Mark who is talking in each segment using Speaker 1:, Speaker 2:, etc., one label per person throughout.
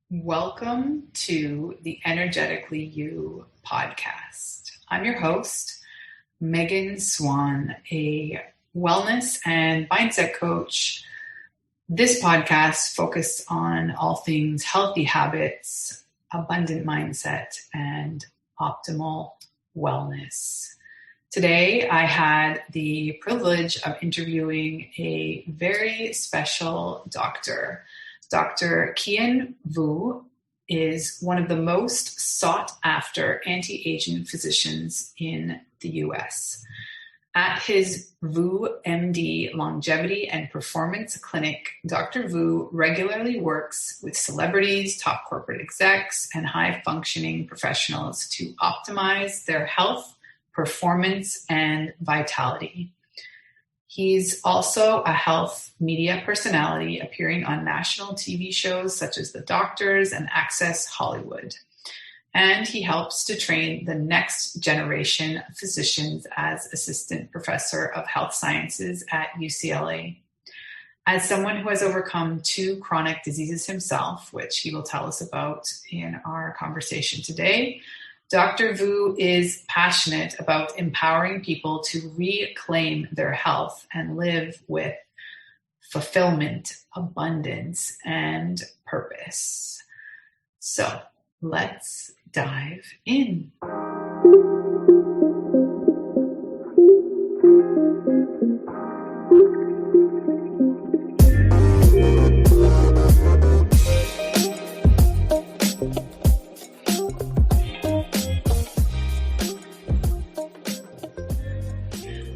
Speaker 1: Welcome to the Energetically You podcast. I'm your host, Megan Swan, a wellness and mindset coach. This podcast focused on all things healthy habits, abundant mindset, and optimal wellness. Today, I had the privilege of interviewing a very special doctor. Dr. Kien Vuu is one of the most sought after anti-aging physicians in the US. At his Vuus MD Longevity and Performance Clinic, Dr. Vuu regularly works with celebrities, top corporate execs, and high-functioning professionals to optimize their health, performance, and vitality. He's also a health media personality appearing on national TV shows such as The Doctors and Access Hollywood. And he helps to train the next generation of physicians as assistant professor of health sciences at UCLA. As someone who has overcome 2 chronic diseases himself, which he will tell us about in our conversation today, Dr. Vuu is passionate about empowering people to reclaim their health and live with fulfillment, abundance, and purpose. So let's dive in.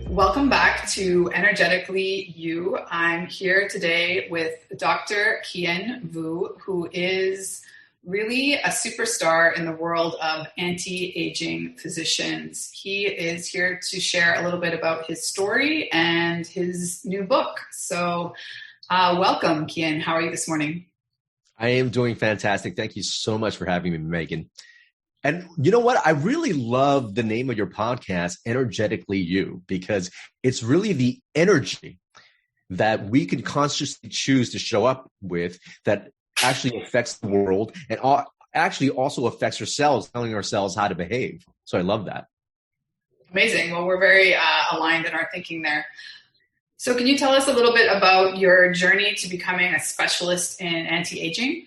Speaker 1: Welcome back to Energetically You. I'm here today with Dr. Kien Vuu, who is really a superstar in the world of anti-aging physicians. He is here to share a little bit about his story and his new book. So welcome, Kien. How are you this morning?
Speaker 2: I am doing fantastic. Thank you so much for having me, Megan. And you know what? I really love the name of your podcast, Energetically You, because it's really the energy that we can consciously choose to show up with that actually affects the world and actually also affects ourselves, telling ourselves how to behave. So I love that.
Speaker 1: Amazing. Well, we're very aligned in our thinking there. So can you tell us a little bit about your journey to becoming a specialist in anti-aging?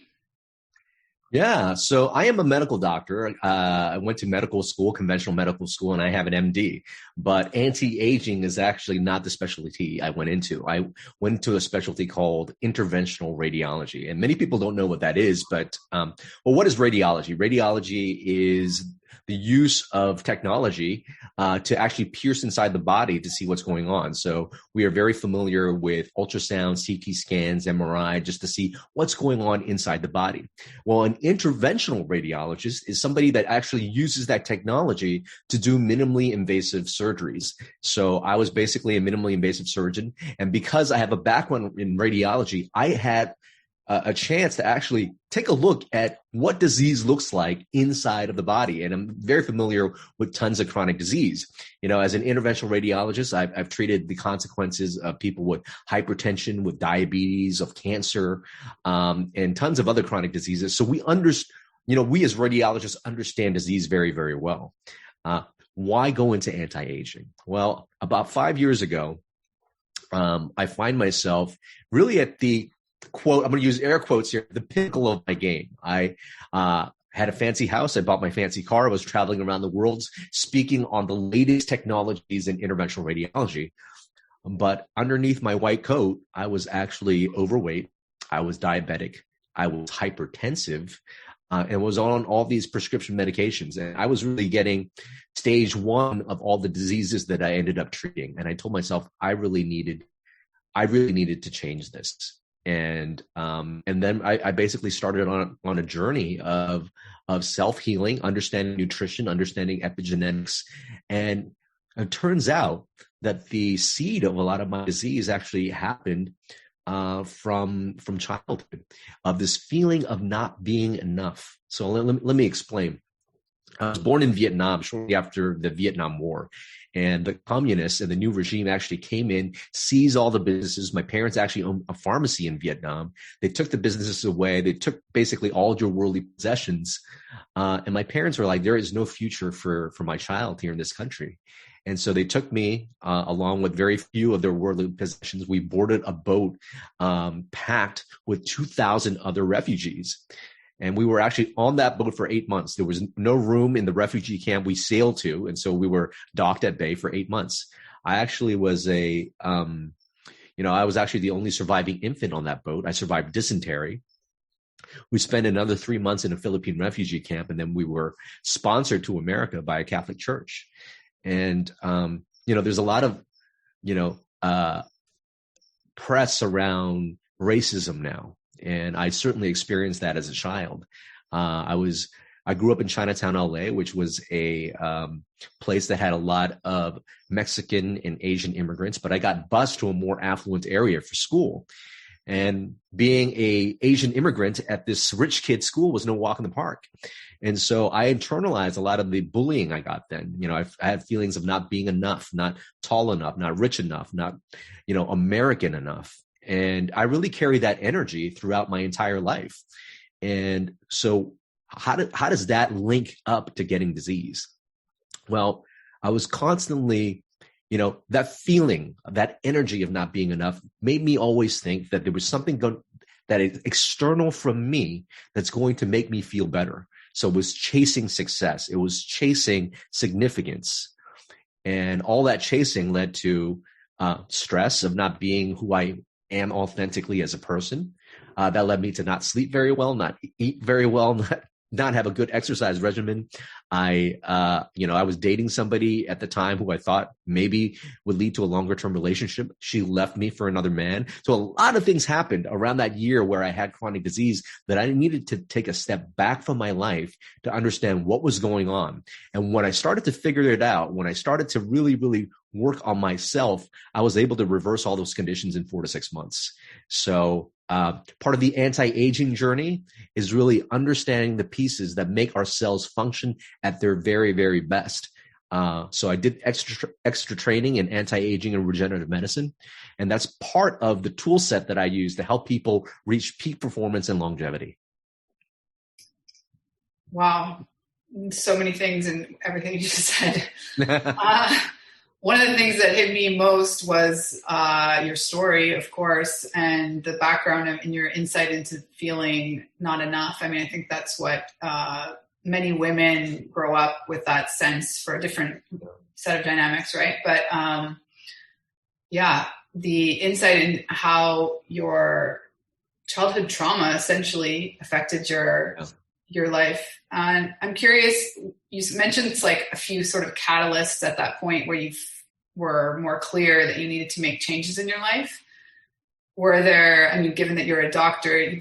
Speaker 2: Yeah, so I am a medical doctor. I went to medical school, conventional medical school, and I have an MD. But anti-aging is actually not the specialty I went into. I went to a specialty called interventional radiology. And many people don't know what that is, but what is radiology? Radiology is the use of technology to actually pierce inside the body to see what's going on. So we are very familiar with ultrasound, CT scans, MRI, just to see what's going on inside the body. Well, an interventional radiologist is somebody that actually uses that technology to do minimally invasive surgeries. So I was basically a minimally invasive surgeon. And because I have a background in radiology, I had a chance to actually take a look at what disease looks like inside of the body. And I'm very familiar with tons of chronic disease. You know, as an interventional radiologist, I've treated the consequences of people with hypertension, with diabetes, of cancer, and tons of other chronic diseases. So we as radiologists understand disease very, very well. Why go into anti-aging? Well, about 5 years ago, I find myself really at the quote, I'm going to use air quotes here, the pinnacle of my game. I had a fancy house. I bought my fancy car. I was traveling around the world speaking on the latest technologies in interventional radiology. But underneath my white coat, I was actually overweight. I was diabetic. I was hypertensive and was on all these prescription medications. And I was really getting stage 1 of all the diseases that I ended up treating. And I told myself I really needed to change this. And then I basically started on a journey of self-healing, understanding nutrition, understanding epigenetics. And it turns out that the seed of a lot of my disease actually happened from childhood, of this feeling of not being enough. So let me explain. I was born in Vietnam shortly after the Vietnam War. And the communists and the new regime actually came in, seized all the businesses. My parents actually owned a pharmacy in Vietnam. They took the businesses away. They took basically all your worldly possessions. And my parents were like, there is no future for my child here in this country. And so they took me along with very few of their worldly possessions. We boarded a boat packed with 2,000 other refugees. And we were actually on that boat for 8 months. There was no room in the refugee camp we sailed to. And so we were docked at bay for 8 months. I actually was I was actually the only surviving infant on that boat. I survived dysentery. We spent another 3 months in a Philippine refugee camp. And then we were sponsored to America by a Catholic church. And, there's a lot of, press around racism now. And I certainly experienced that as a child. I grew up in Chinatown, LA, which was a place that had a lot of Mexican and Asian immigrants, but I got bused to a more affluent area for school. And being a Asian immigrant at this rich kid school was no walk in the park. And so I internalized a lot of the bullying I got then. I had feelings of not being enough, not tall enough, not rich enough, not, American enough. And I really carried that energy throughout my entire life. And so how does that link up to getting disease? Well, I was constantly, that feeling, that energy of not being enough made me always think that there was something that is external from me that's going to make me feel better. So it was chasing success. It was chasing significance. And all that chasing led to stress of not being who I am authentically as a person. That led me to not sleep very well, not eat very well, not have a good exercise regimen. I was dating somebody at the time who I thought maybe would lead to a longer term relationship. She left me for another man. So a lot of things happened around that year where I had chronic disease that I needed to take a step back from my life to understand what was going on. And when I started to figure it out, when I started to really, really work on myself, I was able to reverse all those conditions in 4 to 6 months. So part of the anti-aging journey is really understanding the pieces that make our cells function at their very, very best. So I did extra training in anti-aging and regenerative medicine. And that's part of the tool set that I use to help people reach peak performance and longevity.
Speaker 1: Wow. So many things in everything you just said. One of the things that hit me most was your story, of course, and the background and your insight into feeling not enough. I mean, I think that's what many women grow up with, that sense, for a different set of dynamics, right? But the insight in how your childhood trauma essentially affected your life. And I'm curious, you mentioned it's like a few sort of catalysts at that point where you were more clear that you needed to make changes in your life. Were there, given that you're a doctor,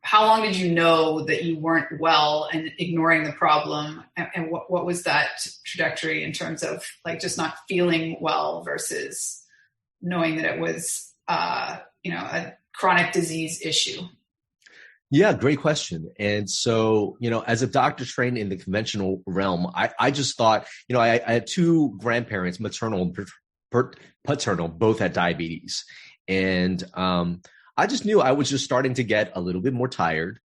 Speaker 1: how long did you know that you weren't well and ignoring the problem? And what was that trajectory in terms of like just not feeling well versus knowing that it was, a chronic disease issue?
Speaker 2: Yeah, great question. And so, as a doctor trained in the conventional realm, I just thought, I had two grandparents, maternal and paternal, both had diabetes. And I just knew I was just starting to get a little bit more tired.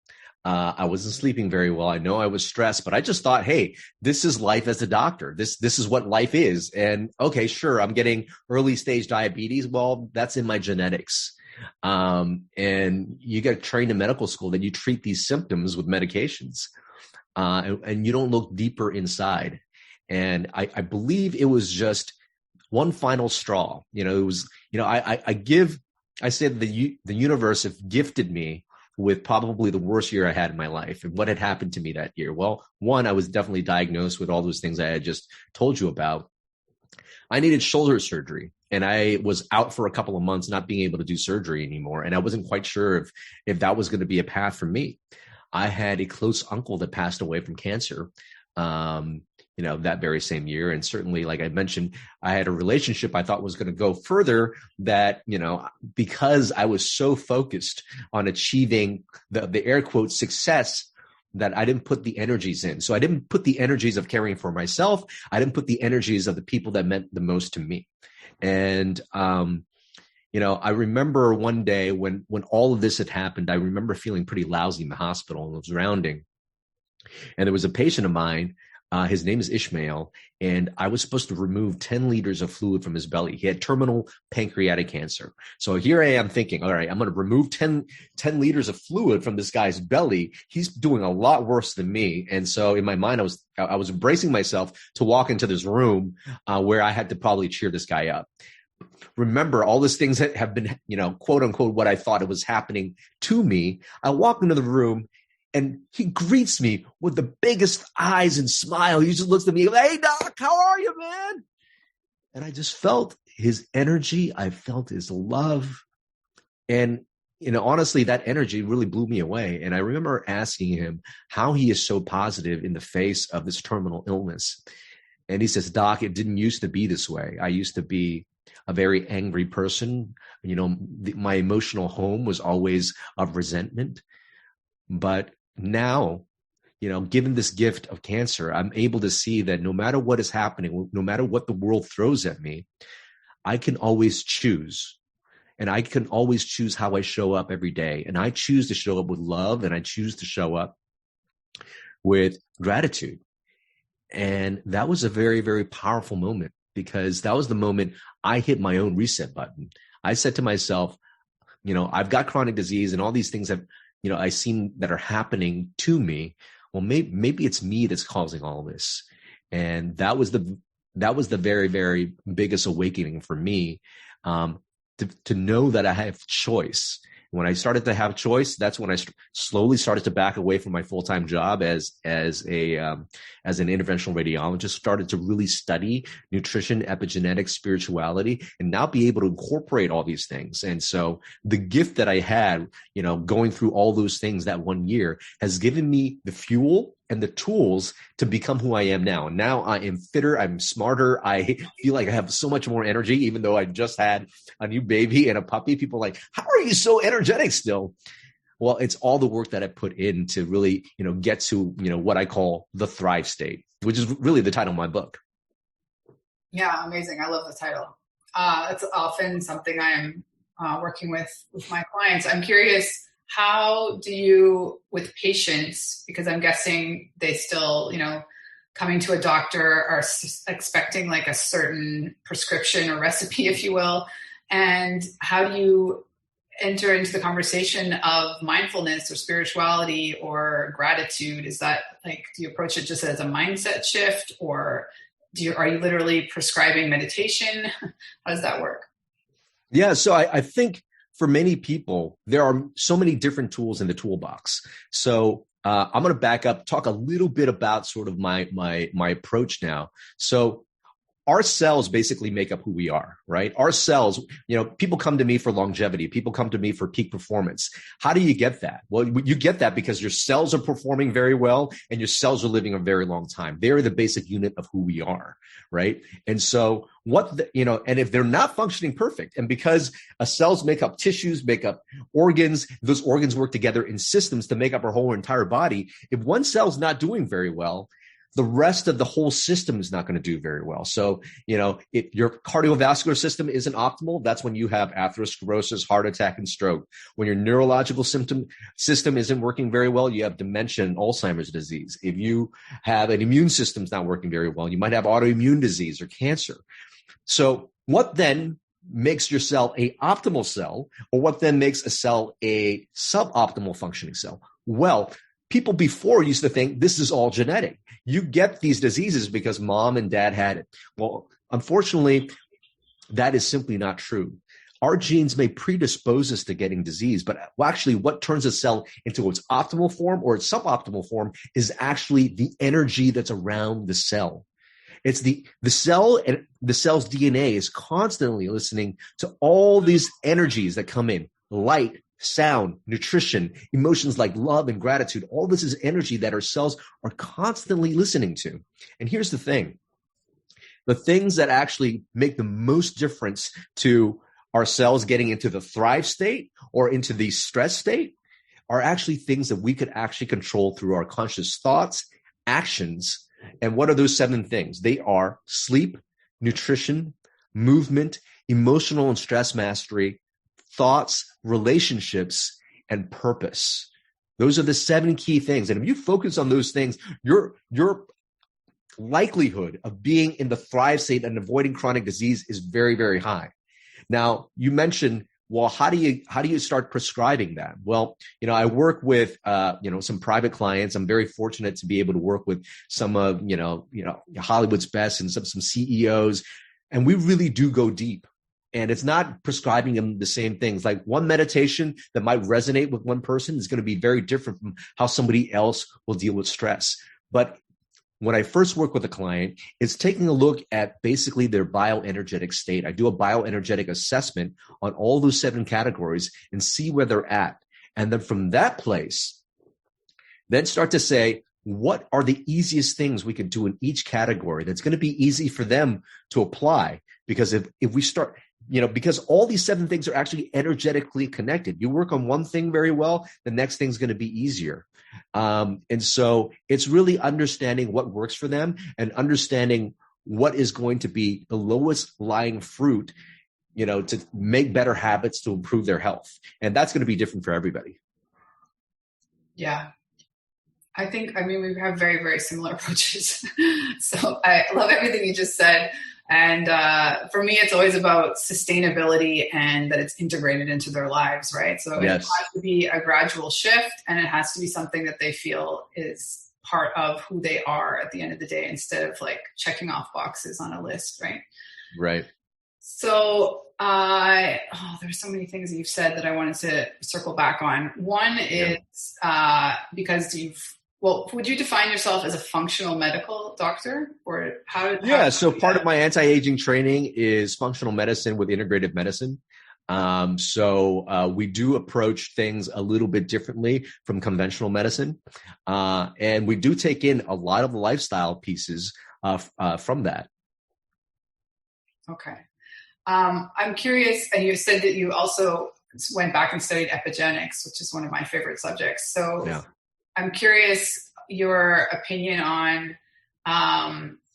Speaker 2: I wasn't sleeping very well. I know I was stressed, but I just thought, hey, this is life as a doctor. This is what life is. And okay, sure, I'm getting early stage diabetes. Well, that's in my genetics. And you get trained in medical school that you treat these symptoms with medications, and you don't look deeper inside. And I believe it was just one final straw. It was, I said the universe have gifted me with probably the worst year I had in my life. And what had happened to me that year? Well, one, I was definitely diagnosed with all those things I had just told you about. I needed shoulder surgery. And I was out for a couple of months, not being able to do surgery anymore. And I wasn't quite sure if that was going to be a path for me. I had a close uncle that passed away from cancer, that very same year. And certainly, like I mentioned, I had a relationship I thought was going to go further that, because I was so focused on achieving the air quote success that I didn't put the energies in. So I didn't put the energies of caring for myself. I didn't put the energies of the people that meant the most to me. And, I remember one day when all of this had happened, I remember feeling pretty lousy in the hospital and was rounding. And there was a patient of mine, his name is Ishmael, and I was supposed to remove 10 liters of fluid from his belly. He had terminal pancreatic cancer. So here I am thinking, all right, I'm going to remove 10 liters of fluid from this guy's belly. He's doing a lot worse than me. And so in my mind, I was bracing myself to walk into this room where I had to probably cheer this guy up. Remember, all these things that have been, quote unquote, what I thought it was happening to me. I walk into the room and he greets me with the biggest eyes and smile. He just looks at me, hey, doc, how are you, man? And I just felt his energy. I felt his love. And, honestly, that energy really blew me away. And I remember asking him how he is so positive in the face of this terminal illness. And he says, doc, it didn't used to be this way. I used to be a very angry person. My emotional home was always of resentment. But now, given this gift of cancer, I'm able to see that no matter what is happening, no matter what the world throws at me, I can always choose. And I can always choose how I show up every day. And I choose to show up with love, and I choose to show up with gratitude. And that was a very, very powerful moment, because that was the moment I hit my own reset button. I said to myself, I've got chronic disease and all these things have, I've seen that are happening to me. Well, maybe it's me that's causing all this. And that was the very, very biggest awakening for me, to know that I have choice. When I started to have choice, that's when I slowly started to back away from my full-time job as an interventional radiologist, started to really study nutrition, epigenetics, spirituality, and now be able to incorporate all these things. And so the gift that I had, going through all those things that one year has given me the fuel and the tools to become who I am now. And now I am fitter, I'm smarter. I feel like I have so much more energy, even though I just had a new baby and a puppy. People are like, how are you so energetic still? Well, it's all the work that I put in to really, get to, what I call the thrive state, which is really the title of my book.
Speaker 1: Yeah, amazing. I love the title. It's often something I'm working with my clients. I'm curious, how do you, with patients, because I'm guessing they still, coming to a doctor are expecting like a certain prescription or recipe, if you will, and how do you enter into the conversation of mindfulness or spirituality or gratitude? Is that like, do you approach it just as a mindset shift, or are you literally prescribing meditation? How does that work?
Speaker 2: Yeah, so I think for many people, there are so many different tools in the toolbox. So I'm going to back up, talk a little bit about sort of my approach now. So our cells basically make up who we are, right? Our cells, people come to me for longevity. People come to me for peak performance. How do you get that? Well, you get that because your cells are performing very well and your cells are living a very long time. They're the basic unit of who we are, right? And so and if they're not functioning perfect, and because cells make up tissues, make up organs, those organs work together in systems to make up our whole entire body. If one cell's not doing very well, the rest of the whole system is not going to do very well. So, if your cardiovascular system isn't optimal, that's when you have atherosclerosis, heart attack, and stroke. When your neurological system isn't working very well, you have dementia and Alzheimer's disease. If you have an immune system's not working very well, you might have autoimmune disease or cancer. So what then makes your cell a optimal cell, or what then makes a cell a suboptimal functioning cell? Well, people before used to think this is all genetic. You get these diseases because mom and dad had it. Well, unfortunately, that is simply not true. Our genes may predispose us to getting disease, but actually what turns a cell into its optimal form or its suboptimal form is actually the energy that's around the cell. It's the cell, and the cell's DNA is constantly listening to all these energies that come in: light, sound, nutrition, emotions like love and gratitude. All this is energy that our cells are constantly listening to. And here's the thing. The things that actually make the most difference to our cells getting into the thrive state or into the stress state are actually things that we could actually control through our conscious thoughts, actions. And what are those 7 things? They are sleep, nutrition, movement, emotional and stress mastery, thoughts, relationships, and purpose. Those are the 7 key things. And if you focus on those things, your likelihood of being in the thrive state and avoiding chronic disease is very, very high. Now, you mentioned, well, how do you start prescribing that? Well, I work with, some private clients. I'm very fortunate to be able to work with some of, Hollywood's best and some CEOs. And we really do go deep. And it's not prescribing them the same things. Like one meditation that might resonate with one person is going to be very different from how somebody else will deal with stress. But when I first work with a client, it's taking a look at basically their bioenergetic state. I do a bioenergetic assessment on all those 7 categories and see where they're at. And then from that place, then start to say, what are the easiest things we can do in each category that's going to be easy for them to apply? Because if we start, because all these 7 things are actually energetically connected. You work on one thing very well, the next thing's going to be easier. And so it's really understanding what works for them and understanding what is going to be the lowest lying fruit, to make better habits to improve their health. And that's going to be different for everybody.
Speaker 1: Yeah. I mean, we have very, very similar approaches. So I love everything you just said. And for me, it's always about sustainability and that it's integrated into their lives, right? So It has to be a gradual shift, and it has to be something that they feel is part of who they are at the end of the day, instead of like checking off boxes on a list, right?
Speaker 2: Right.
Speaker 1: So there's so many things that you've said that I wanted to circle back on. One is because would you define yourself as a functional medical doctor, or how?
Speaker 2: So part of my anti-aging training is functional medicine with integrative medicine. So we do approach things a little bit differently from conventional medicine. And we do take in a lot of the lifestyle pieces from that.
Speaker 1: Okay. I'm curious, and you said that you also went back and studied epigenetics, which is one of my favorite subjects. So I'm curious your opinion on,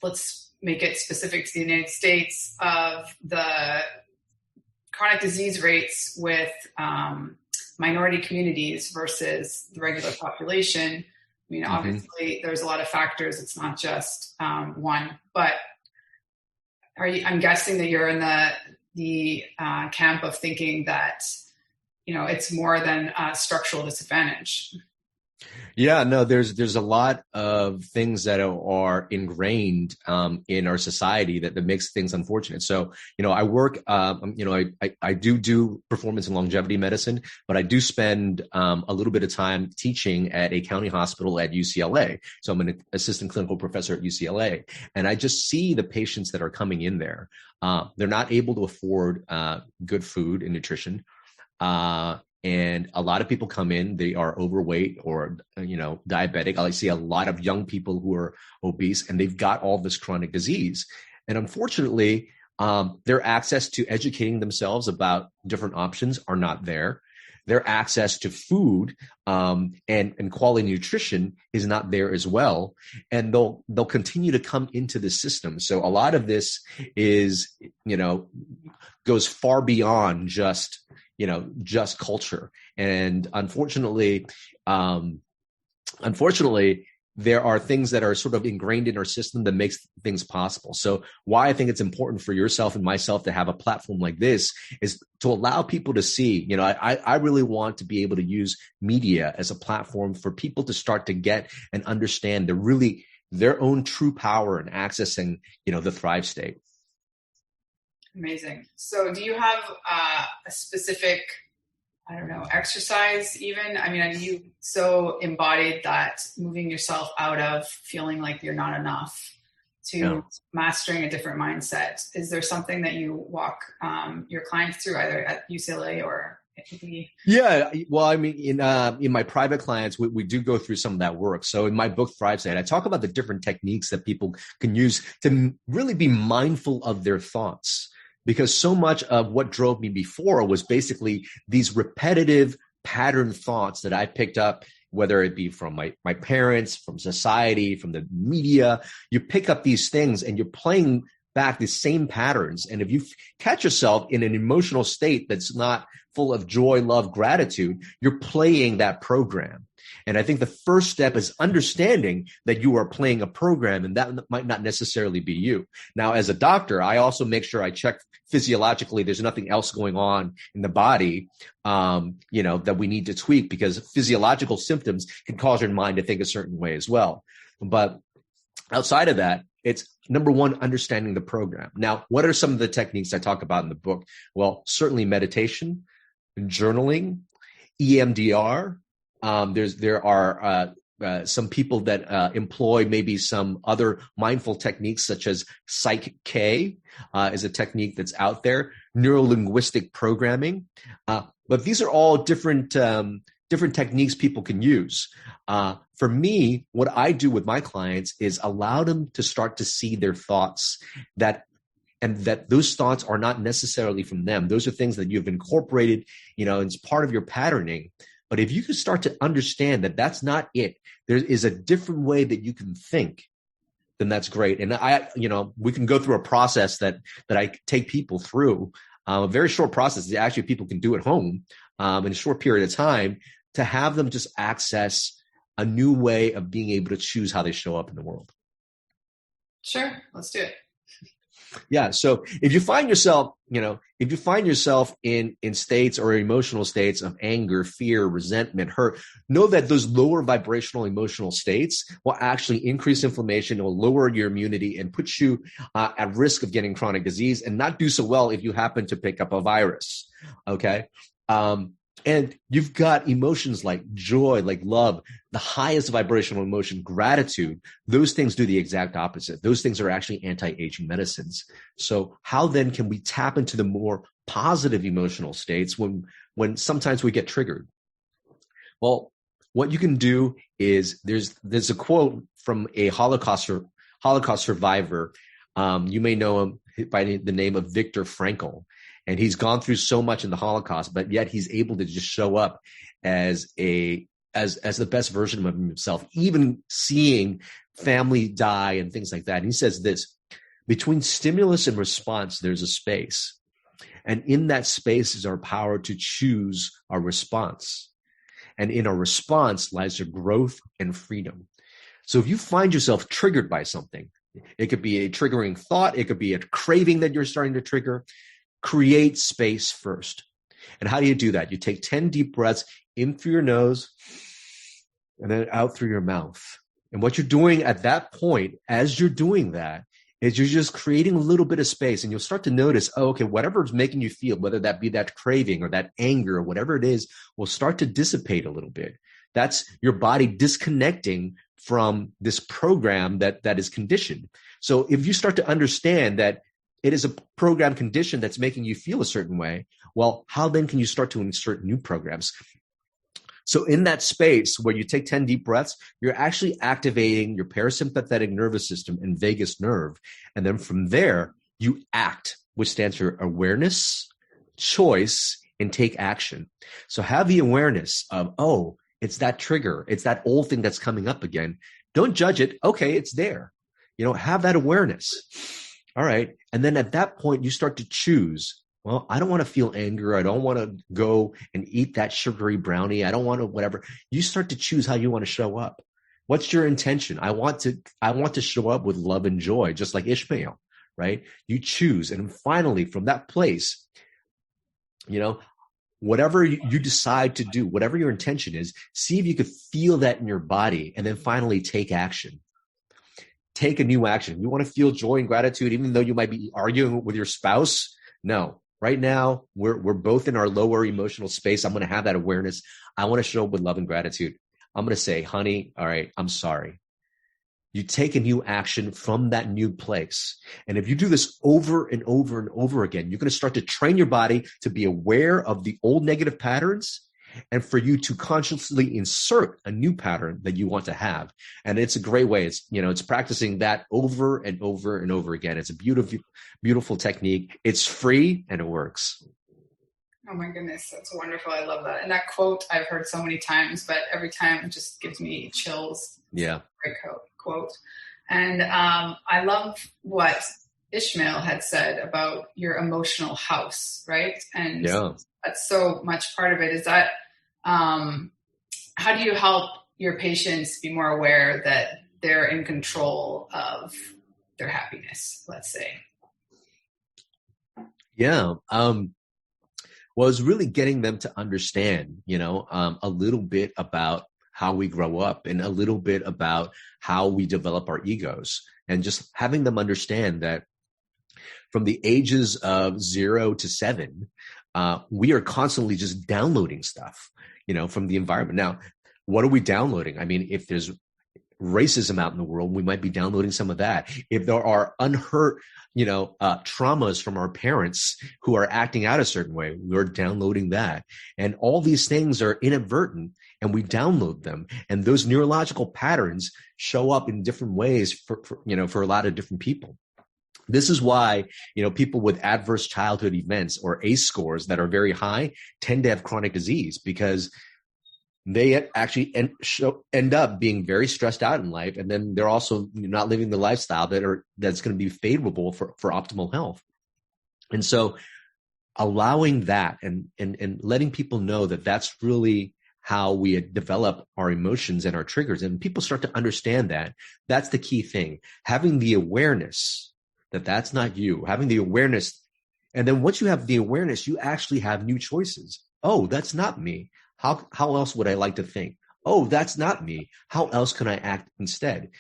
Speaker 1: let's make it specific to the United States, of the chronic disease rates with minority communities versus the regular population. I mean, obviously there's a lot of factors. It's not just one, but I'm guessing that you're in the camp of thinking that, it's more than a structural disadvantage.
Speaker 2: Yeah, no, there's a lot of things that are ingrained in our society that makes things unfortunate. So, I work, I do performance and longevity medicine, but I do spend a little bit of time teaching at a county hospital at UCLA. So I'm an assistant clinical professor at UCLA, and I just see the patients that are coming in there. They're not able to afford good food and nutrition. And a lot of people come in, they are overweight or, diabetic. I see a lot of young people who are obese, and they've got all this chronic disease. And unfortunately, their access to educating themselves about different options are not there. Their access to food and quality nutrition is not there as well. And they'll continue to come into the system. So a lot of this is, goes far beyond just culture. And unfortunately, there are things that are sort of ingrained in our system that makes things possible. So why I think it's important for yourself and myself to have a platform like this is to allow people to see, I really want to be able to use media as a platform for people to start to get and understand their own true power in accessing, the thrive state.
Speaker 1: Amazing. So do you have a specific, exercise even? I mean, you so embodied that, moving yourself out of feeling like you're not enough to mastering a different mindset. Is there something that you walk your clients through either at UCLA or at UB?
Speaker 2: Yeah. Well, I mean, in my private clients, we do go through some of that work. So in my book, Thrive State, I talk about the different techniques that people can use to really be mindful of their thoughts. Because so much of what drove me before was basically these repetitive pattern thoughts that I picked up, whether it be from my parents, from society, from the media. You pick up these things and you're playing back the same patterns. And if you catch yourself in an emotional state that's not full of joy, love, gratitude, you're playing that program. And I think the first step is understanding that you are playing a program, and that might not necessarily be you. Now, as a doctor, I also make sure I check physiologically there's nothing else going on in the body, that we need to tweak, because physiological symptoms can cause your mind to think a certain way as well. But outside of that, it's number one, understanding the program. Now, what are some of the techniques I talk about in the book? Well, certainly meditation, journaling, EMDR. There are some people that employ maybe some other mindful techniques, such as Psych-K is a technique that's out there, neuro-linguistic programming. But these are all different techniques people can use. For me, what I do with my clients is allow them to start to see their thoughts, and that those thoughts are not necessarily from them. Those are things that you've incorporated, it's part of your patterning. But if you can start to understand that that's not it, there is a different way that you can think, then that's great. And we can go through a process that I take people through, a very short process that actually people can do at home in a short period of time, to have them just access a new way of being able to choose how they show up in the world.
Speaker 1: Sure, let's do it.
Speaker 2: Yeah. So if you find yourself, in states or emotional states of anger, fear, resentment, hurt, know that those lower vibrational emotional states will actually increase inflammation, it will lower your immunity, and put you at risk of getting chronic disease, and not do so well if you happen to pick up a virus. Okay. And you've got emotions like joy, like love, the highest vibrational emotion, gratitude. Those things do the exact opposite. Those things are actually anti-aging medicines. So how then can we tap into the more positive emotional states when sometimes we get triggered? Well, what you can do is there's a quote from a Holocaust survivor. You may know him by the name of Viktor Frankl. And he's gone through so much in the Holocaust, but yet he's able to just show up as the best version of himself, even seeing family die and things like that. And he says this: between stimulus and response, there's a space. And in that space is our power to choose our response. And in our response lies our growth and freedom. So if you find yourself triggered by something, it could be a triggering thought, it could be a craving that you're starting to trigger. Create space first. And how do you do that? You take 10 deep breaths in through your nose and then out through your mouth. And what you're doing at that point, as you're doing that, is you're just creating a little bit of space, and you'll start to notice, whatever's making you feel, whether that be that craving or that anger or whatever it is, will start to dissipate a little bit. That's your body disconnecting from this program that is conditioned. So if you start to understand that it is a program condition that's making you feel a certain way, well, how then can you start to insert new programs? So in that space where you take 10 deep breaths, you're actually activating your parasympathetic nervous system and vagus nerve. And then from there, you act, which stands for awareness, choice, and take action. So have the awareness of, it's that trigger. It's that old thing that's coming up again. Don't judge it. Okay, it's there. Have that awareness. All right. And then at that point, you start to choose, well, I don't want to feel anger. I don't want to go and eat that sugary brownie. I don't want to whatever. You start to choose how you want to show up. What's your intention? I want to show up with love and joy, just like Ishmael, right? You choose. And finally, from that place, whatever you decide to do, whatever your intention is, see if you could feel that in your body, and then finally take action. Take a new action. You want to feel joy and gratitude, even though you might be arguing with your spouse? No. Right now, we're both in our lower emotional space. I'm going to have that awareness. I want to show up with love and gratitude. I'm going to say, honey, all right, I'm sorry. You take a new action from that new place. And if you do this over and over and over again, you're going to start to train your body to be aware of the old negative patterns, and for you to consciously insert a new pattern that you want to have. And it's a great way. It's practicing that over and over and over again. It's a beautiful, beautiful technique. It's free and it works.
Speaker 1: Oh my goodness, that's wonderful. I love that. And that quote I've heard so many times, but every time it just gives me chills.
Speaker 2: Yeah.
Speaker 1: Great quote. And I love what Ishmael had said about your emotional house, right? And that's so much part of it. Is that how do you help your patients be more aware that they're in control of their happiness, let's say?
Speaker 2: Yeah. Well, it's really getting them to understand, a little bit about how we grow up and a little bit about how we develop our egos, and just having them understand that from the ages of 0 to 7, we are constantly just downloading stuff, from the environment. Now, what are we downloading? I mean, if there's racism out in the world, we might be downloading some of that. If there are unhurt, traumas from our parents who are acting out a certain way, we're downloading that. And all these things are inadvertent, and we download them. And those neurological patterns show up in different ways for a lot of different people. This is why, people with adverse childhood events or ACE scores that are very high tend to have chronic disease, because they actually end up being very stressed out in life. And then they're also not living the lifestyle that's going to be favorable for optimal health. And so allowing that and letting people know that that's really how we develop our emotions and our triggers. And people start to understand that. That's the key thing. Having the awareness that that's not you, having the awareness. And then once you have the awareness, you actually have new choices. Oh, that's not me. How else would I like to think? Oh, that's not me. How else can I act instead?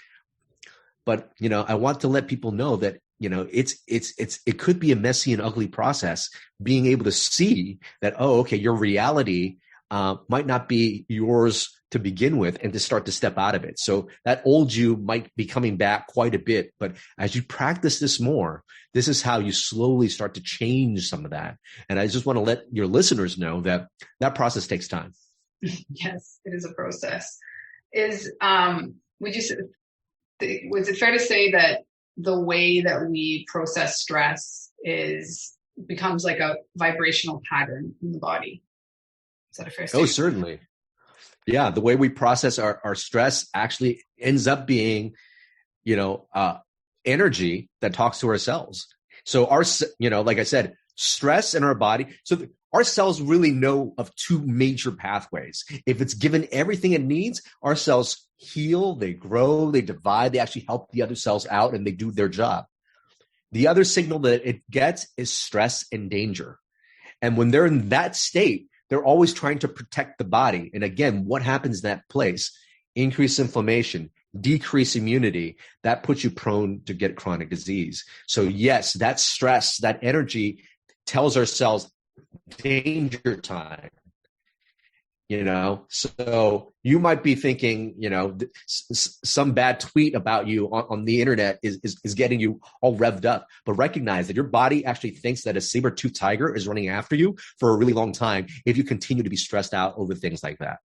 Speaker 2: But, I want to let people know that, it could be a messy and ugly process, being able to see that, oh, okay, your reality might not be yours to begin with, and to start to step out of it. So that old you might be coming back quite a bit, but as you practice this more, this is how you slowly start to change some of that. And I just want to let your listeners know that that process takes time.
Speaker 1: Yes, it is a process. Was it fair to say that the way that we process stress becomes like a vibrational pattern in the body? Is that a fair statement?
Speaker 2: Oh, certainly. Yeah, the way we process our stress actually ends up being, energy that talks to our cells. So like I said, stress in our body. So our cells really know of two major pathways. If it's given everything it needs, our cells heal, they grow, they divide, they actually help the other cells out, and they do their job. The other signal that it gets is stress and danger. And when they're in that state, they're always trying to protect the body. And again, what happens in that place? Increased inflammation, decreased immunity. That puts you prone to get chronic disease. So yes, that stress, that energy tells our cells danger time. So you might be thinking, some bad tweet about you on the internet is getting you all revved up. But recognize that your body actually thinks that a saber-toothed tiger is running after you for a really long time if you continue to be stressed out over things like that.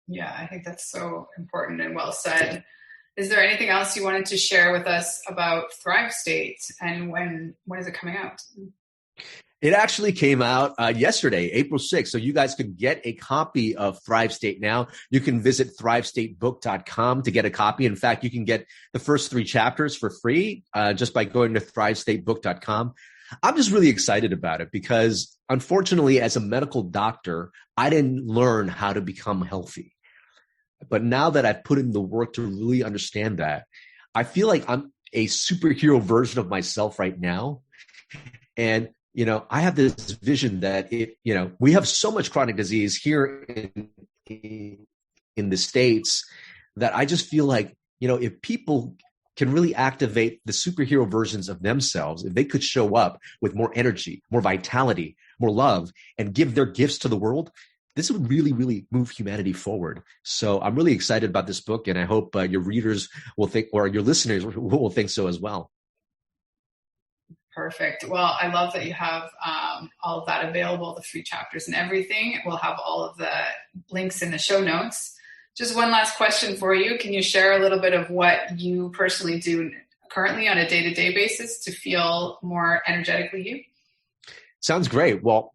Speaker 1: Yeah, I think that's so important and well said. Is there anything else you wanted to share with us about Thrive State, and when is it coming out?
Speaker 2: It actually came out yesterday, April 6th. So you guys can get a copy of Thrive State now. You can visit thrivestatebook.com to get a copy. In fact, you can get the first 3 chapters for free just by going to thrivestatebook.com. I'm just really excited about it because, unfortunately, as a medical doctor, I didn't learn how to become healthy. But now that I've put in the work to really understand that, I feel like I'm a superhero version of myself right now. And I have this vision that we have so much chronic disease here in the States that I just feel like, if people can really activate the superhero versions of themselves, if they could show up with more energy, more vitality, more love, and give their gifts to the world, this would really, really move humanity forward. So I'm really excited about this book, and I hope your readers will think, or your listeners will think so as well.
Speaker 1: Perfect. Well, I love that you have all of that available, the free chapters and everything. We'll have all of the links in the show notes. Just one last question for you. Can you share a little bit of what you personally do currently on a day-to-day basis to feel more energetically you?
Speaker 2: Sounds great. Well,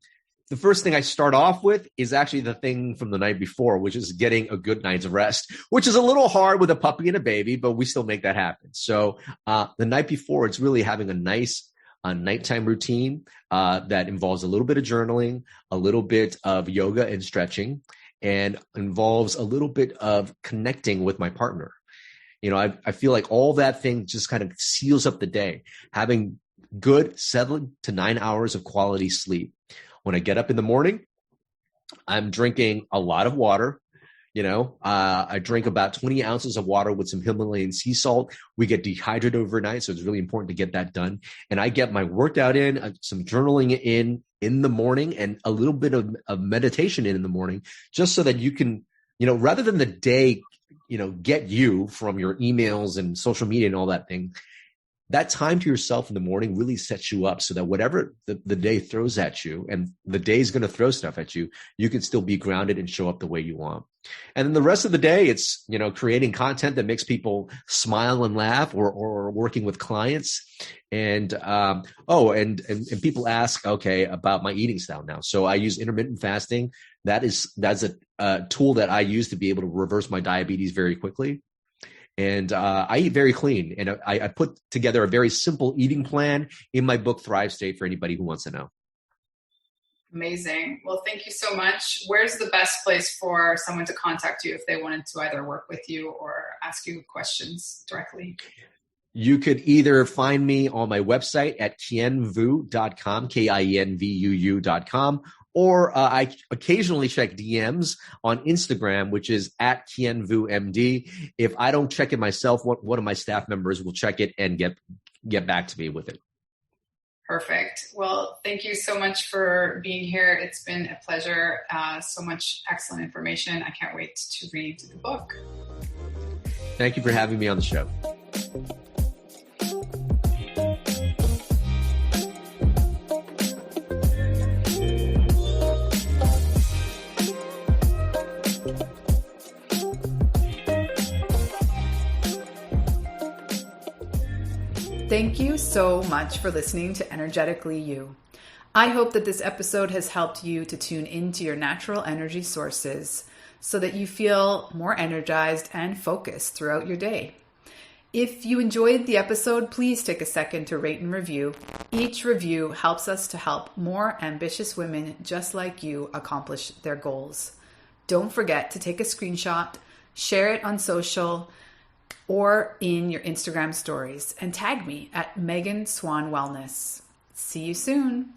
Speaker 2: the first thing I start off with is actually the thing from the night before, which is getting a good night's rest, which is a little hard with a puppy and a baby, but we still make that happen. So the night before, it's really having a nice nighttime routine that involves a little bit of journaling, a little bit of yoga and stretching, and involves a little bit of connecting with my partner. I feel like all that thing just kind of seals up the day, having good 7 to 9 hours of quality sleep. When I get up in the morning, I'm drinking a lot of water. I drink about 20 ounces of water with some Himalayan sea salt. We get dehydrated overnight, so it's really important to get that done. And I get my workout in, some journaling in the morning, and a little bit of meditation in the morning, just so that you can, rather than the day, get you from your emails and social media and all that thing, that time to yourself in the morning really sets you up so that whatever the day throws at you, and the day is going to throw stuff at you, you can still be grounded and show up the way you want. And then the rest of the day, it's, creating content that makes people smile and laugh, or working with clients. And, and people ask, okay, about my eating style now. So I use intermittent fasting. That's a tool that I use to be able to reverse my diabetes very quickly. And I eat very clean, and I put together a very simple eating plan in my book, Thrive State, for anybody who wants to know.
Speaker 1: Amazing. Well, thank you so much. Where's the best place for someone to contact you if they wanted to either work with you or ask you questions directly?
Speaker 2: You could either find me on my website at kienvuu.com, KIENVUU.com, or I occasionally check DMs on Instagram, which is at Kien Vuu MD. If I don't check it myself, one of my staff members will check it and get back to me with it.
Speaker 1: Perfect. Well, thank you so much for being here. It's been a pleasure. So much excellent information. I can't wait to read the book.
Speaker 2: Thank you for having me on the show.
Speaker 1: Thank you so much for listening to Energetically You. I hope that this episode has helped you to tune into your natural energy sources so that you feel more energized and focused throughout your day. If you enjoyed the episode, please take a second to rate and review. Each review helps us to help more ambitious women just like you accomplish their goals. Don't forget to take a screenshot, share it on social, or in your Instagram stories, and tag me at Megan Swan Wellness. See you soon.